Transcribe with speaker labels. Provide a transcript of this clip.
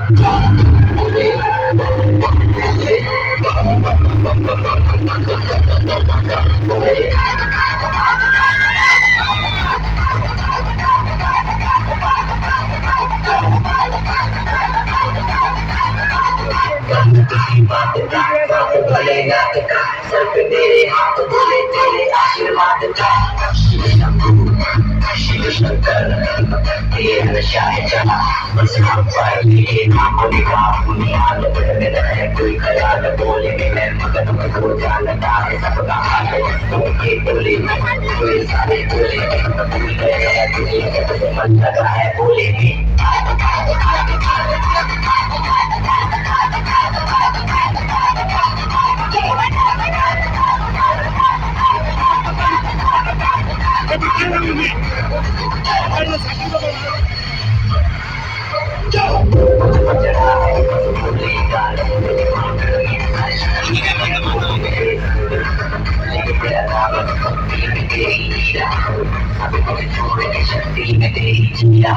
Speaker 1: बात भले ना सर पे तेरे हाथ बोले तेरे आशीर्वाद का शिव शंकर ये नशा है चला बस हम पर ये नाम निकाह बुनियाद बढ़ने रहे कोई ख्याल बोले मैं मगन में हो जानता है सबका हाल के बोले कोई सारे बोले भूल गए तुझे मन लगा है बोले में शक्ति में तेरी जिया